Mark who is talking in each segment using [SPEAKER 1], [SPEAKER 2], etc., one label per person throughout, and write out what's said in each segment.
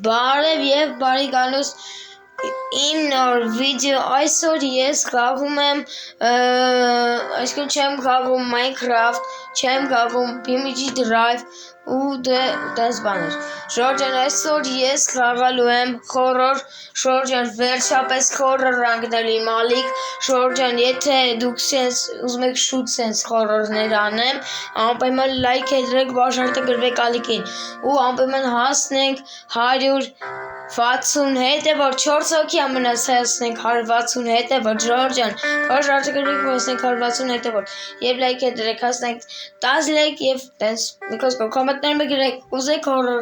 [SPEAKER 1] Բարև եւ բարի գալուս իմ նոր վիդեո այսօր ես խաղում եմ այսինքն չեմ խաղում Minecraft, չեմ խաղում PMG Drive ու դες բաներ։ Շրջան այսօր ես խաղալու եմ horror, շրջան վերջապես horror ռանգների մալիկ, շրջան եթե դուք սենց ուզում եք շուտ սենց horror-ներ անեմ, անպայման լայք դրեք, բաժանեք գրվեք ալիքին ու անպայման հասնենք 160 հետևոր 4 հոգի ամենասայացնենք 160 հետևոր Ժորջան, բաժանեք գրվեք հասնենք 160 հետևոր եւ լայք դրեք հասնենք 10 լայք եւ տենց because կոմենտներում գրեք ուզեք horror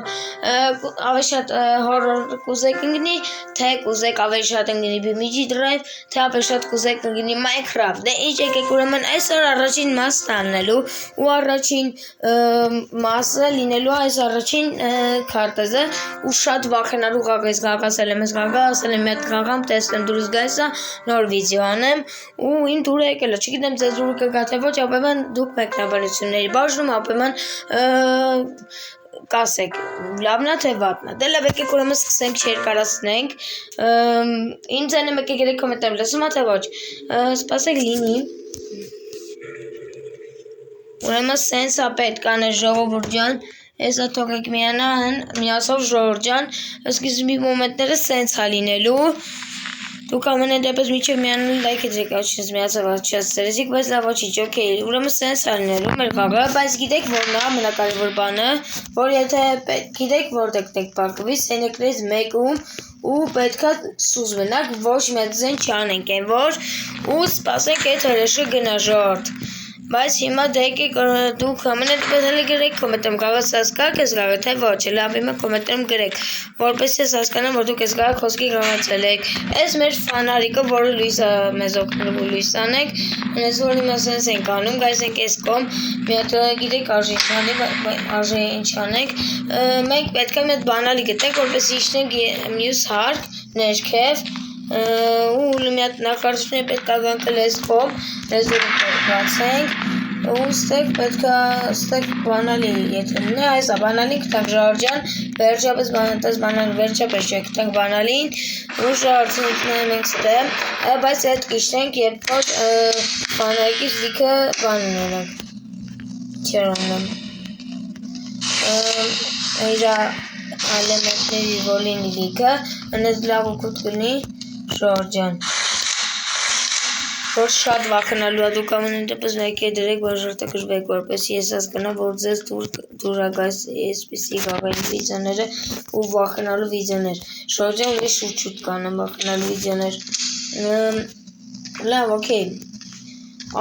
[SPEAKER 1] ավելի շատ horror կուզեք ընկնի, թե կուզեք ավելի շատ ընկնի PMG Drive, թե ավելի շատ կուզեք ընկնի Minecraft։ Դե ինչ եկեք ուրեմն այսօր առաջին մասն անելու ու առաջին մասը լինելու այս առաջին քարտեզը ու շատ վախենալու խաղ ես ասել եմ մի հատ խաղամ տեսնեմ դուրս գայսա նոր վիդեո անեմ ու իմ դուրը եկել է չգիտեմ ձեզ դուրը կգա թե ոչ ապայման դուք մեկնաբանությունների բաժնում ապայման կասեք լավն է թե վատն է դե լավ եկեք ուրեմն սկսենք չերկարացնենք ինձ են եկեք գրեք կոմենտարում լսում ա թե ոչ սպասեք լինի ուրեմն սենց է պետք անել ժողովուրդ ջան Եսա թողեք միասով Ժորջան, սկիզբի մոմենտները սենց է լինելու, դուք ամենայն դեպս միջև միանում լայք դրեք աչքից միացավ չասերեցիք, բայց լավ ոչինչ, օքեյ, ուրեմն սենց է լինելու մեր խաղը, բայց գիտեք որն է ամենակարևոր բանը, որ եթե գիտեք որտեղ եք պարկվի, սենյակներից մեկում ու պետքա սուզ մնաք, ոչ մի հատ զեն չանենք են որ ու սպասենք այդ հրեշը գնա Ժորդ Բայց հիմա դեկեք դուք ամենատպես հələ գրեք կոմենտում կաղաց հասկաք ես գաղը թե ոչ լավ հիմա կոմենտում գրեք որպես ես հասկանամ որ դուք ես գաղը խոսքի գաղացել եք ես մեր ֆանարիկը որը լույս մեզ օգնելու լույս անենք ես որ հիմա սենց ենք անում գայս ենք ես կոմ մի հատ գիտեք արժե ինչ անենք մենք պետք է մի հատ բանալի գտենք որպես իջնենք մյուս հարկ ներքև ու մի հատ նախարարությունը պետք է գանք լեսկով լեզուրը բացենք ու ստեղ պետք է ստեղ բանալի եթե լինի այս է բանալին կտանք Ժորջան վերջապես բանալի վերջապես չգտանք բանալին ու Ժորջան մենք ստեղ բայց այդ կիշնենք երբ որ բանալիկից լիքը բան ունենանք չեր ունեմ իրա ալեմենտների ռոլինի լիքը ընես լավ ու կուտ կնի Ժորջան որ շատ վախենալու է դուք ամեն դեպս լայքի դրեք բաժարտը գրվեք որպես ես հասկանամ որ ձեզ դուր ագայս այսպիսի խաղային վիդեոները ու վախենալու վիդեոներ Ժորջան ունի շուտ կանեմ վախենալու վիդեոներ լավ օքեյ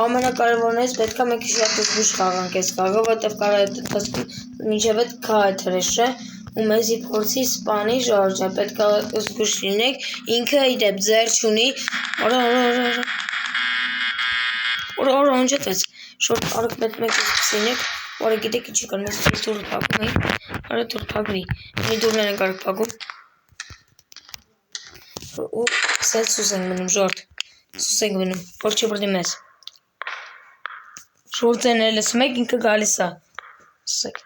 [SPEAKER 1] ամենակարևորներից պետք է մենք շատ զգուշ խաղանք այս խաղը որտեվ կարող է մինչև այդ քա է թրեշը ու մեզի փորձի սպանի Ժորջան պետք է զգուշ լինեք ինքը իդեպ ձեր չունի Օր անջատվեց շորտ արեք մեկ սինեք որը գիտեք ինչի կան մեզ դուր փակում էի արա դուր փակվի մի դուրներ ենք արեք փակում ու սենց սուս ենք մնում ժորտ սուս ենք մնում որ չբրդի մեզ շորտեն էլ ես մեկ ինքը գալիս է սուս եք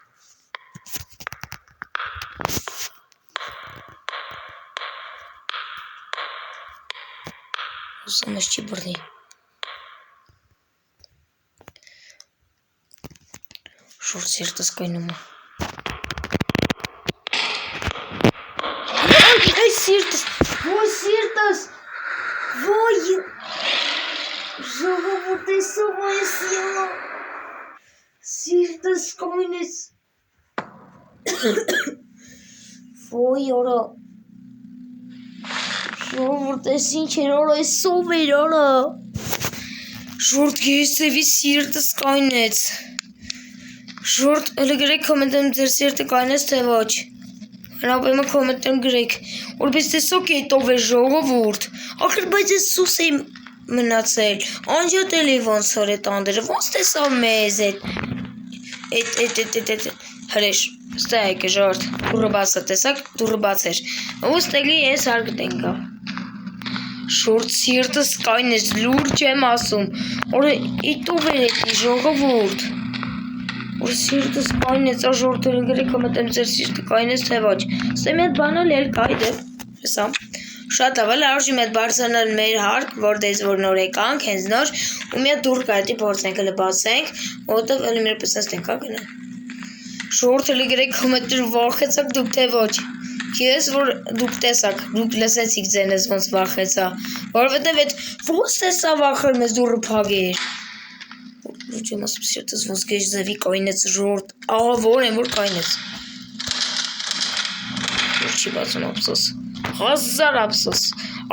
[SPEAKER 1] Սա մեզ չի բրդի Շուրջ սիրտս կայնում է Այ սիրտս Ոյ Ժողովուրդ տեսով այս ելա Սիրտս կայնես Ոյ օրա Ժողովուրդ ես ինչ էր օրա ես սով էր օրա Շուրդ գերսևի սիրտս կայնեց Շորտ, հələ գրեք կոմենտում ձեր սիրտը կայնես թե ոչ Հնապայմը կոմենտում գրեք Որպես տեսոք էտով է ժողովուրդ Ախր բայց ես սուս էի մնացել Անջատել էի ոնց հոր էտ անդերը Ոնց տեսավ մեզ էտ Հրեշ, ստեղ եկե ժորտ Դուրը բաց է տեսակ, դուրը բաց էր Ու ստեղի ես հարգտ ենկա Շորտ սիրտս կայնես լուրջ եմ ասում Որը էտով էր էտի ժողովուրդ Սիրտս կայնեց, ժողովուրդը գրեքը մտեմ ձեր սիրտը կայնեց թե ոչ։ Ստե մի հատ բանալ էլ կայ դե։ Հեսա։ Շատ լավ է, արժի մի հատ բարձրանալ մեր հարկ, որտեղից որ նոր եկանք, հենց նոր, ու մի հատ դուր կարդի փորձենք, հələ բացենք, որովհետև էլի մեր պես ասենք, հա գնա։ Ժողովուրդը գրեքը մտեր վախեցաք դուք թե ոչ։ Ես որ դուք տեսաք, դուք լսեցիք ձենս ոնց վախեցա, որովհետև այդ ոնց տեսա վախեր մեզ դուրը փագեր։ Ոչմ ասում սիրտս ոնց գեշ ձևի կայնեց ժողովուրդ, ահա որ եմ որ կայնեց։ Որ չի բացում ափսոս։ Հազար ափսոս։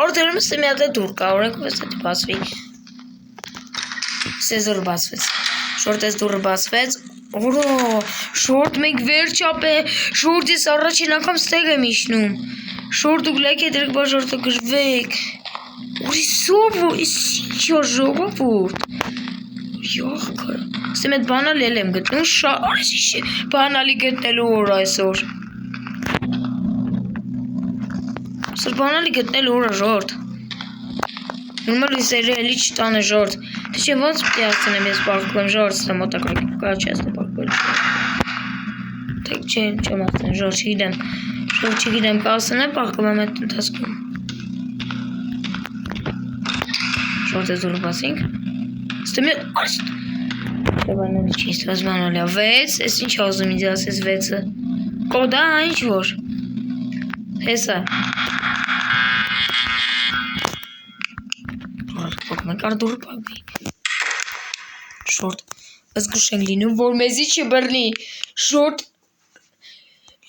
[SPEAKER 1] Արդյոք մստե մի հատ է դուր կա, օրենք պես դա բացվի։ Սեզոր բացվեց։ Շորտես դուրը բացվեց։ Օրո, շորտ մենք վերջապե, շորտ ես առաջին անգամ ստեղ եմ իշնում։ Շորտ ու գլեք է դրեք բա շորտը գժվեք։ Ուրի սովո, ես ինչ ժողովուրդ։ Յող կարա։ Ստեմ էդ բանալ էլ եմ գտնում, շարիշ բանալի գտնելու օր այսօր։ Սր բանալի գտնելու օրը ժորտ։ Նորմալ իսերի էլի չտանը ժորտ։ Թե չէ ոնց պիտի ասցնեմ ես պարկում եմ ժորտ, սրա մոտակայք կա չի ասնեմ պարկվել ժորտ։ Թեք չեմ ասնեմ ժորտ, չգիտեմ։ Ժորտ չգիտեմ կա ասնեմ պարկում եմ այդ ընթացքում։ Ժորտ է զուրը բասինք։ Ստեմ է արստ։ Բանալի չի ստված բանալի է 6, ես ինչ ասում ինձ ասես 6-ը։ Կոդա ինչ որ։ Հեսա։ Մենք արդուրը պագվի։ Շորտ, զգուշ ենք լինում, որ մեզի չբրնի, շորտ,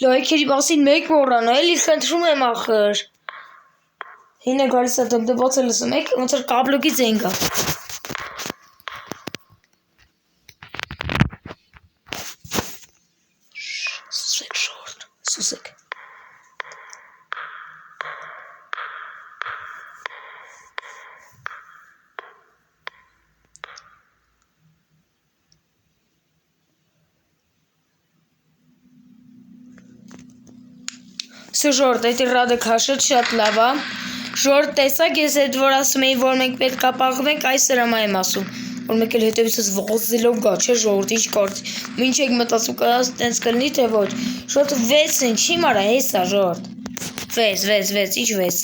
[SPEAKER 1] լայքերի բասին մեկ մորան, էլի խնդրում եմ ախր։ Հին է գալիս է դմդված է լսում եք, ոնց որ կաբլոկից են գա։ Սուսեք շորտ, սուսեք։ Սա ժորտ, այդ իրադը քաշըտ շատ լավ է, ժորտ տեսակ ես այդ որ ասում էի, որ մենք պետք է պաղվենք, այս սրամա եմ ասում, որ մեկ էլ հետևիցս վղոզելով գա, չէ ժորտ, ինչ կարդ, մինչ եք մտածում կրած տենց կլնի թե ոչ, ժորտ 6 են, չի մարա, հեսա ժորտ, 6, ինչ 6,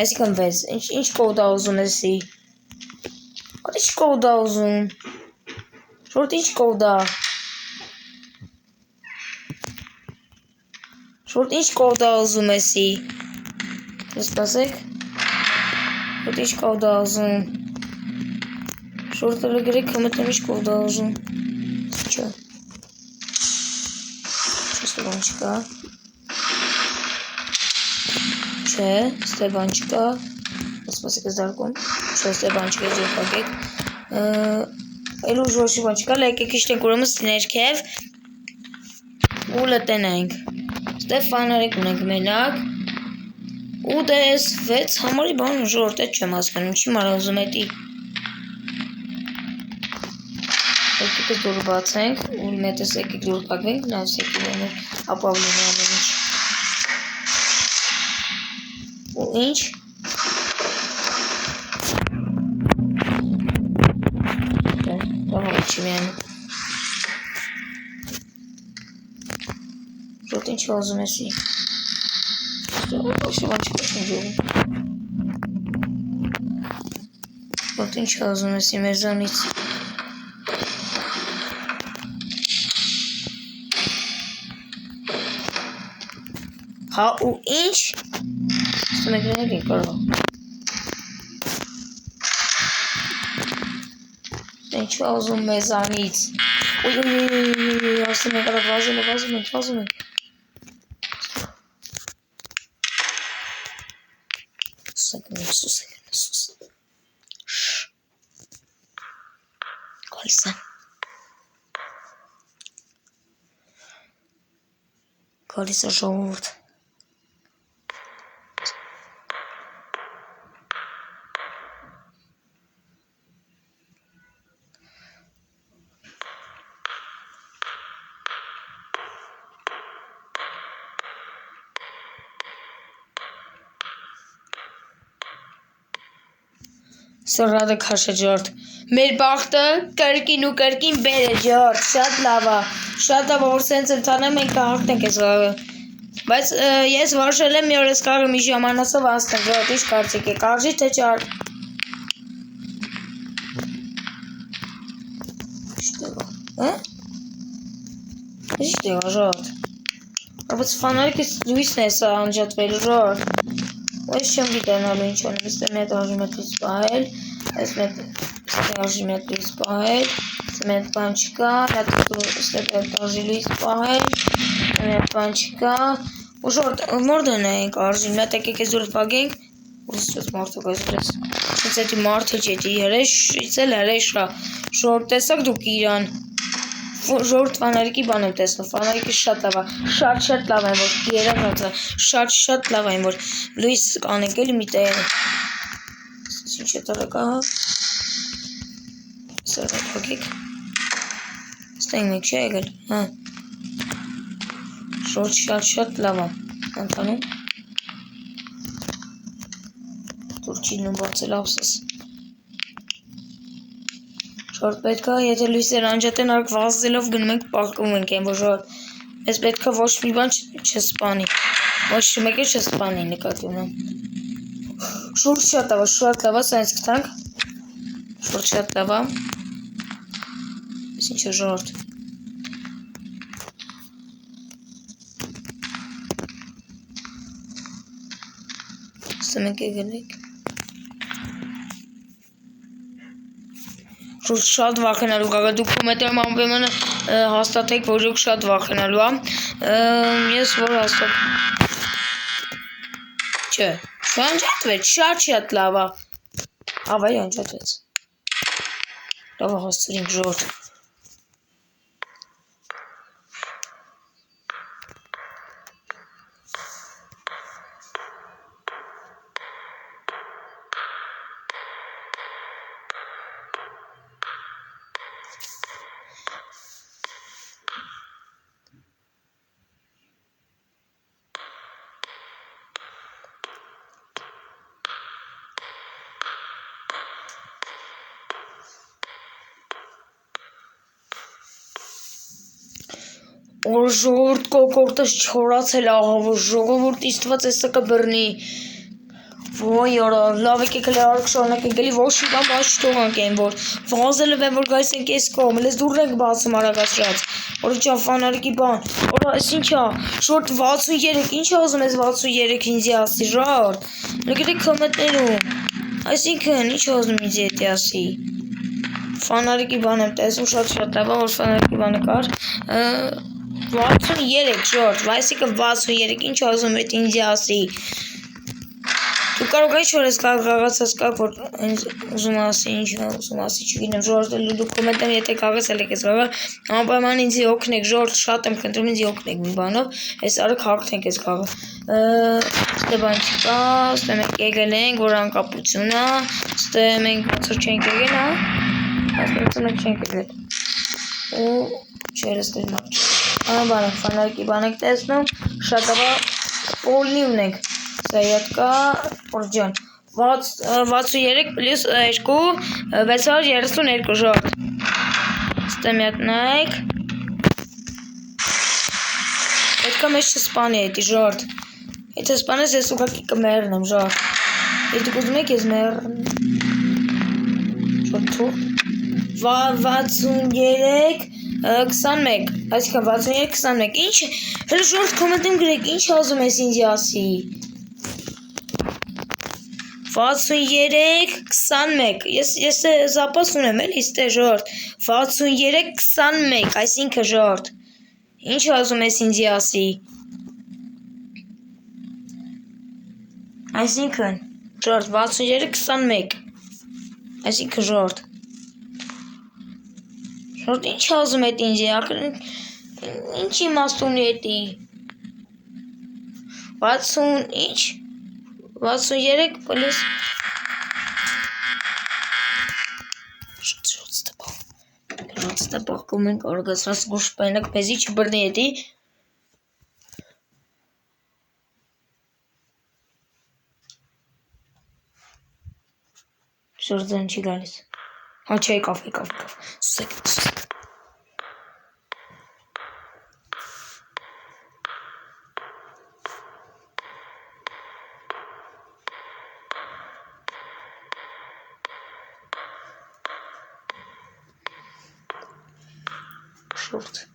[SPEAKER 1] այսիքն 6, ինչ կոդա ուզում եսի, ինչ կոդա ուզում, ժորտ ինչ կոդա, Շորտ ինչ կոդա ուզում եսի, ես պասեք, շորտ ինչ կոդա ուզում, շորտ էլի գրեք կմտեմ ինչ կոդա ուզում, չէ, ստե բան չկա, չէ, ստե բան չկա, ես պասեք ես դարկում, չէ, ստե բան չկա, ես եպակեք, էլու ժորշի բան չկա, լայք եք իշտենք ուրեմս ներքև, ու լտենենք, Ստեփանարիկ ունենք մենակ, ու դես 6 համարի բան ժորտ է չեմ հասկանում, չի մարա ուզում էտի։ Եկիքը դուր բացենք, ու մետես եկիք դուր պակվենք, նայս եկիք մեր ապավլինի ամեն ինչ։ Ու ինչ։ Դավա չի միան։ Ժորտ ինչ ուզում եսի։ Ոչ բան չկա ժողովուրդ։ Ժորտ ինչ ուզում եսի մեզանից։ Հա ու ինչ։ Ստում եք լինել են կարող։ Ինչ ուզում մեզանից։ Ուй, ասում եք արավ վազում ենք։ Սուսեք։ Գալիս է։ Գալիս է ժողովուրդ։ Սրադը քաշը ժորտ, Մեր բախտը կրկին ու կրկին բեր է ջորջ, շատ լավ է, որ սենց ընթանեմ մենք կհաղթենք այս խաղը, բայց ես որոշել եմ մի օր այս խաղը մի ժամանացով անցնել, ջորջ, ինչ կարծիք եք, արժի թե չար։ Ինչ տեղա, ջորջ, բայց ֆանարիկից լույսն է սա անջատվել, ջորջ, ես չեմ գիտենալու ինչ անեմ, ես մի հետ արժի մետ լույս պահել, ես արժի մետ լույս պահել, մետ բան չկա, արժի լույս պահել, մետ բան չկա, ու ժորդ, մորդն ենք արժին, մետ եկեք ես դուր պագենք, ուսս մարդու գազրես, ինձ էտի մարդը չետի, հրեշից էլ հրեշա, ժորդ տեսակ դուք իրան, ժորդ վանարիկի բան եմ տեսնում, վանարիկի շատ լավ է, շատ լավ են, որ երագացը, շատ լավ են, որ լույս կանենք էլի մի տեղ, ինչ է տարակա, սարդ հոգեք, ստենք մենք չի եկել, ժորդ շատ լավ է, ընթանում, տուրչիլն ու բացել ապսս, ժորդ պետքա, եթե լույսեր անջատեն արկ վազելով գնում ենք պաղկում ենք են, որ ժորդ, ես պետքա ոչ մի բան չսպանի, ոչ մեկ է չսպանի նկատում եմ, ժորդ շատ լավ է, սա ինձ կտանք, ժորդ շատ լավ է, ես ինչ է ժորդ, սա մենք է գնենք, Ժորդ շատ վախենալու կաղա, դուք կոմետերում ամբեմանը հաստատեք, որ դուք շատ վախենալու ես որ հաստատ, չէ, անջատվեց, շատ լավ է, ավայի անջատվեց, լավ է հաստրինք ժորդ, որ ժողովուրդ կոկորդս չորացել աղա, որ ժողովուրդ իստված էսա կբրնի, ոյ որա, լավ եկեք հլի արկ շարունակենք, էլի ոչ մի բան բաց չթողանք են, որ վազելով են, որ գայս ենք ես կողմ, լես դուրն ենք բացում արագացրած, որ իչա վանարիկի բան, որա ես ինչա, ժորդ 63, ինչ ազում ես 63 ինձի ասի, ժորդ, լգրի կոմետներում, այսինքն, ինչ ազում ինձի էտի ասի, վանարիկի բան եմ տեսում, շատ լավ, որ վանարիկի բանը կար, 63 ժորդ, այսինքն 63, ինչ ազում էտ ինձի ասի, դու կարող ես որ ես կաղացած կա, որ ուզում ասի, ինչ ուզում ասի, չգինեմ, ժորդ, դու կոմենտեմ, եթե կաղացել եք ես գաղա, անպայման ինձի օգնեք, ժորդ, շատ եմ կընտրում ինձի օգնեք մի բանով, ես արկ հաղթենք ես գաղա, ստե բան չկա, ստե մենք եկել ենք, որ անկապություն է, ստե մենք ոնցոր չենք եկել, ասպետություն ենք չենք եկել, ու չեր ստե մարդ բանակ, վանարիկի բանակ տեսնում, շատ աղա պոլնի ունենք, սայատկա, պորջան, 63 պլյուս 2, 632 ժորդ, ստե մի հատնայք, պետքա մեզ չսպանի էտի ժորդ, եթե սպանես ես ուղակի կմերնեմ ժորդ, եթե դուք ուզում եք ես մերն, ժորդ թուղ, 63 21, այսինքն 63-21, ինչ, հլը ժորդ կոմենտում գրեք, ինչ ազում ես ինձի ասի, 63-21, ես զապաս ունեմ էլ իստե ժորդ, 63-21, այսինքն ժորդ, ինչ ազում ես ինձի ասի, այսինքն ժորդ, 63-21, այսինքն ժորդ, Ժորդ ինչ ազում էտ ինձի, ինչ իմաստուն էտի, 60, ինչ, 63 պլյուս, ժորդ ստե պաղկում ենք արգասրած գուշ պայնակ պեզի չբրնի էտի, ժորդ ձեն չի գալիս, Հա չէ, եկավ։ Սուսեք։ Շորտ։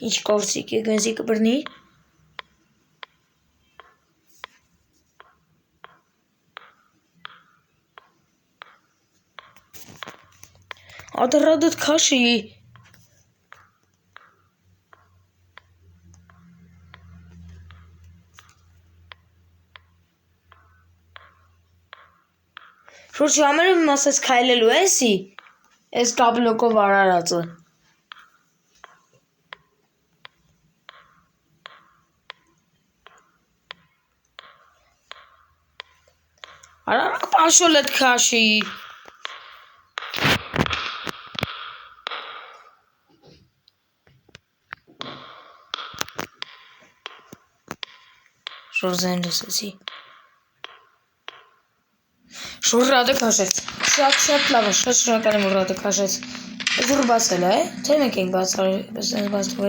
[SPEAKER 1] Ինչ կորցիկ է գնզիկը բռնի։ Ադրադդ քաշի։ Շուրջ համերը մասես քայլելու էսի։ Էս կաբլոկով արարածը։ Արարակ պաշոլդ քաշի։ Շորզեն լսեցի։ Շորրադը քաշեց։ Շատ լավ է, շատ շնորհակալ եմ որ ռադը քաշեց։ Դուր բացել է, թե մենք ենք բացել,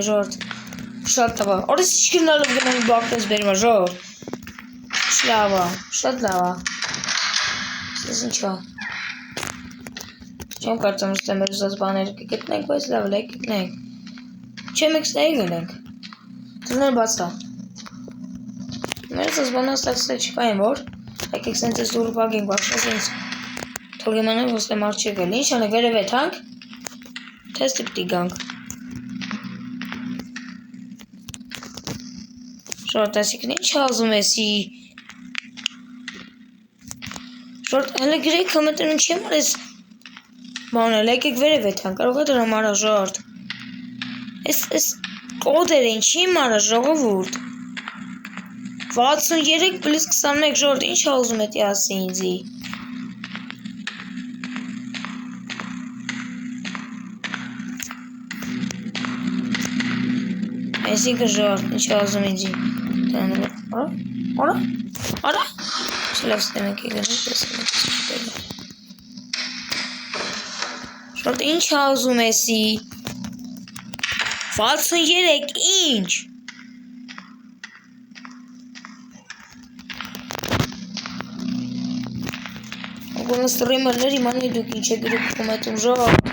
[SPEAKER 1] ժորտ։ Շատ լավ է։ Օրես իշխնալով գնանք բակտես բերիմա ժորտ։ Շատ լավ է։ Սես ինչա։ Չեմ կարծում ուստե մեր ուզած բաները կգտնենք, բայց լավ է, գտնենք։ Չեմ էքստեի գնենք։ Դուներ բացա։ Մեր ուզած բանը ստացել չկային, որ եկեք սենց ես դուրը բագենք, բաշնա սենց թորգեմանեմ ոստե մարդ չի գել, ինչ անեք, վերև էտ հանք, թես տիպտի գանք։ Շորտ, ասիկն ինչ հազում եսի։ Շորտ, հələ գրեիք հմտնում չեմ արես բանել, եկեք վերև էտ հանք, կարող է դրա մարա ժորտ։ Ես կոդեր են, չի մարա ժողովուրդ։ 63 պլիս 21 ժորտ, ինչ հազում էտի ասի ինձի։ Այսինքը ժորտ, ինչ հազում ինձի։ Արա։ Չլավ ստեմ եկի գնենք, տեսել եք։ Շորտ, ինչ հազում եսի։ 63, ինչ։ Ոգոն ստրիմերներ իման է դուք ինչ է գրուկ կոմետում ժորտ։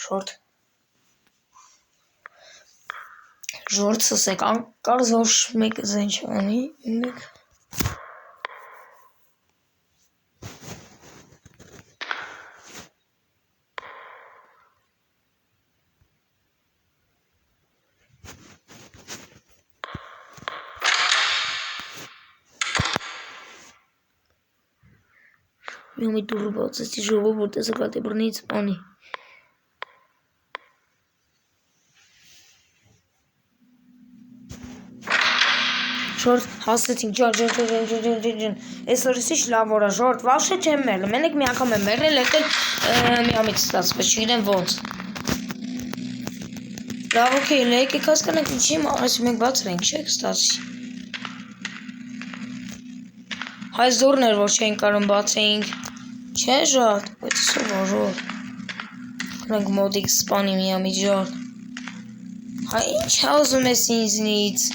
[SPEAKER 1] Շորտ։ Ժորտ սսեք, անկարզ որ մեկ զեն չանի, ինեք։ Մի դուրը բացեցի ժողովուրդ տեսը կատի բռնից անի։ Շորտ հասեցինք ջան, ես օրիսիշ լավ որա ժորտ, վաշը չեմ մերլ, մենեք մի անգամ եմ մերել, եկել մի ամից ստացվեց, չգիտեմ ոնց։ Լավ ոքեյ, եկեք հասկանանք ինչի այս մենք բացր ենք, չեք ստացի։ Հայս դուրն էր, որ չենք կարում բացեինք, չէ ժորտ, բայց սովորոր։ Կնենք մոդիկ սպանի մի ամից ժորտ։ Հա ինչ հազում ես ինձնից։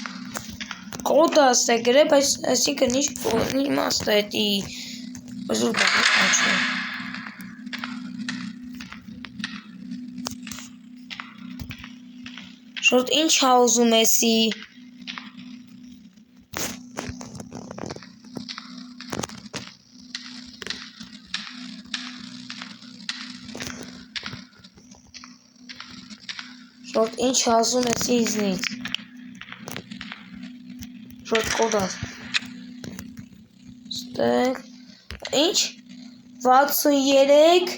[SPEAKER 1] Կոդը աստե գրե, բայց այսինքն ինչ իմաստ է էտի բզուր բաղը կանչում։ Շորտ ինչ հազում եսի։ Շորտ ինչ հազում եսի ինձնից։ Շորտ կոդար։ Ստեղ, ինչ, 63,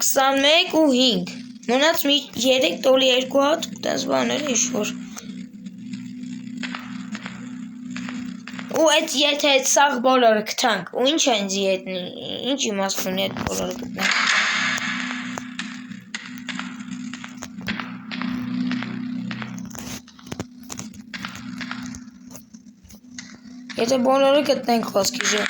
[SPEAKER 1] 21 ու 5, մոնաց մի 3 տոլի 2 հատ, տենց բաներ ինչ-որ։ Ու եթե այդ սաղ բոլորը կտանք, ու ինչ ենձի հետ, ինչ իմաստ ունի այդ բոլորը կտնենք։ Եթե բոլորը գտնենք խոսքի ժ։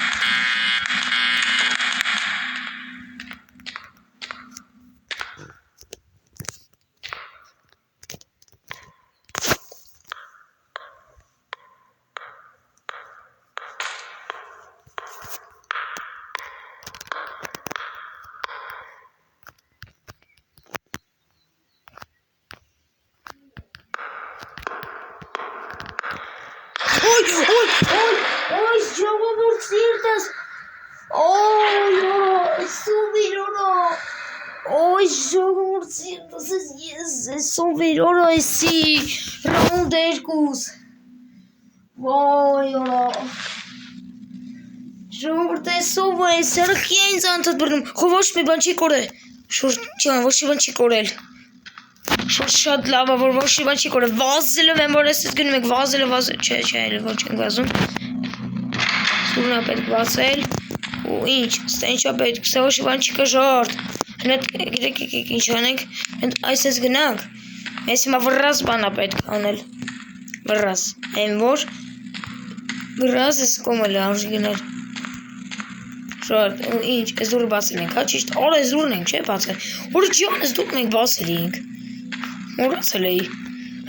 [SPEAKER 1] Ой, ժողովուրդ սիրտս, Ой, ժողովուրդ սիրտս, ես սովերորը էսի, ռաունդ երկուս, վայ, ժողովուրդ էսով է, սրխի է ինձ անթատ բրնում, խո ոչ մի բան չի կորել, շուրջ ջան, ոչ մի բան չի կորել, շուրջ շատ լավ է, որ ոչ մի բան չի կորել, վազելով եմ, որ ես գնում եք, վազելով, չէ, ոչ ենք վազում, սուրն է պետք վացել, ու ինչ, ստա ինչա պետք, սա ոչ մի բան չի կա ժարդ, գիրեք ինչ անենք, այս ես գնանք, ես հիմա վրաս բան է պետք անել, վրաս, այն որ, վրաս ես կոմել է արժի գնել, ժարդ, ու ինչ, ես դուրը բացել ենք, հա ճիշտ, արա ես դուրն ենք, չէ բացել, որ ջան ես դուրն ենք բացել ենք, մորացել էի,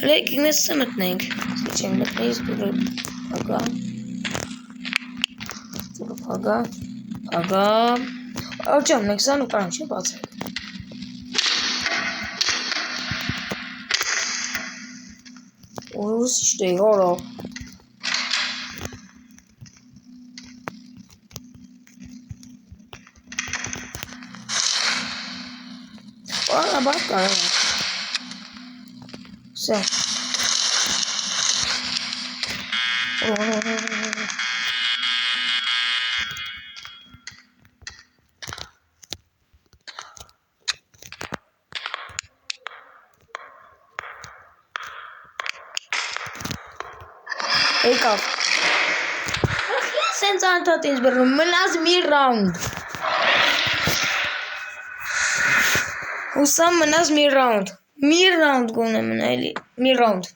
[SPEAKER 1] հլեք ինգնես սը մտնենք, չենք մտնեից դուրը Փագա, ջան, մենք սան ու կարան չի բացել, Ուրուս իչտ էի, հորա, Բարը կարան է, Սա, Եկավ, Սենց անթատ ինձ բրնում, մնաց մի ռաունդ, Ուսամ մնաց մի ռաունդ գոն է մնա էլի, մի ռաունդ,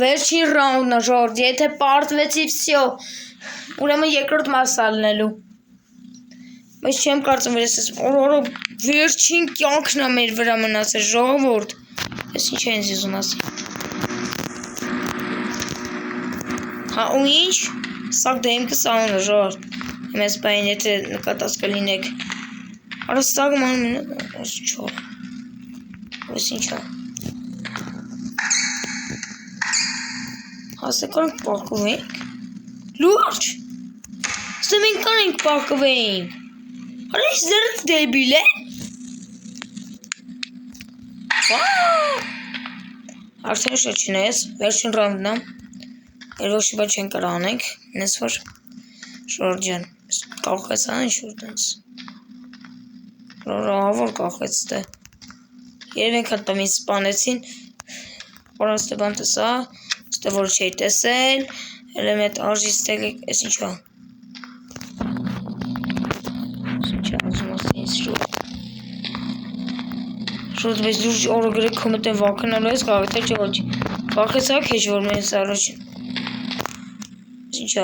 [SPEAKER 1] վերջին ռաունդն է ժորդ, եթե պարտվեցի վսյո, ուրեմն երկրորդ մաս ալնելու, բայց չեմ կարծում, որ ես օրորը վերջին կյանքն է մեր վրա մնաց է ժողովորդ, ես ինչ է ինձ իզում ասի, հա ու ինչ, սակ դեմքը սանուն է ժորդ, մեզ բայն եթե նկատած կլինեք, արա սակ ման մինը, ես չո, ես ինչա, հասե կանք պարկով ենք, լուրջ, ստը մենք կանենք պարկով ենք, արա ես զրդ դեբիլ է, արդեն շրջին ես, վերջին ռանդն եմ, Երոշ բա չեն կար անենք, նես որ շորջան, կաղեց ան շուրդանց, որ կաղեց տե, երև ենք հատամ ինձ սպանեցին, որ աստե բան տեսա, ստե որ չէի տեսել, հելեմ էտ արժի ստեգ ես ինչա, ուզում ասի ինձ շուրդ բեզ դուրջ օրը գրեք կոմետ են վակնալու ես կաղետ է չէ ոչ, վակեց ակ հեչ որ մենս առաջին, Ինչա,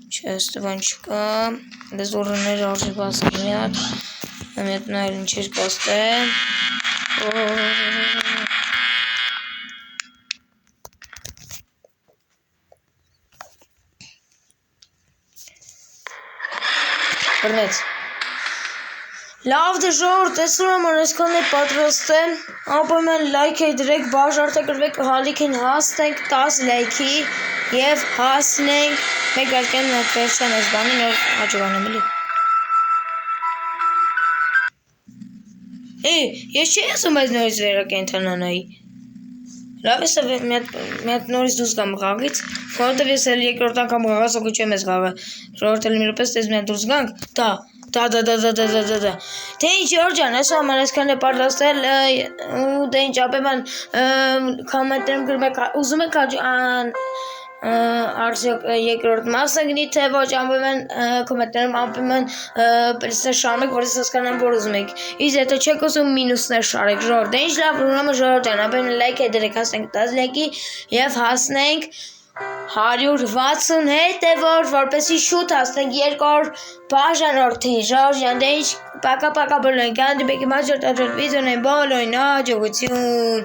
[SPEAKER 1] չէ, ստվան չկա, դեզ օրներ արժի բասկի միատ, ամիատ նայլ ինչեր կաստեմ, բրնեց, լավ դժոր, տեսուր ամար այսքան է պատրաստեմ, ապոյմ են լայք է դրեք, բաժարդ է գրվեք, հալիքին հասնենք 10 լայքի և հասնենք, մեկ արկեն վերջան ես բանի նոր հաջողանեմ էլի։ Ես չի ասում այս նորից վերակենթանանայի, լավ ես միատ նորից դուս գամ գաղից, որովհետև ես էլ երկրորդ անգամ գաղաս ոգու չեմ ես գաղը, ժողորդ էլ մի ռոպես տես միատ դուրս գանք, դա, Դե ինչ Ջորջան, այս ամեն այսքան է պատրաստել ու դե ինչ ապեմ են կոմենտներում գրում եք ուզում եք արդյոք երկրորդ մասը գնի թե ոչ ապեմ են կոմենտներում ապեմ են պլիսներ շարեք որ ես հասկանամ որ ուզում եք իսկ եթե չեք ուզում մինուսներ շարեք ժոր դե ինչ լավ ուրեմն Ջորջան ապեմ լայք է դրեք հասնենք 10 լայքի եւ հասնենք 160 հետևոր, որպեսի շուտ հասնենք 200 բաժանորդի, Ժորժյան, դե ինչ, պակա բոլորին, կհանդիպենք իմ հաջորդ վիդեոներին, բոլորին հաջողություն։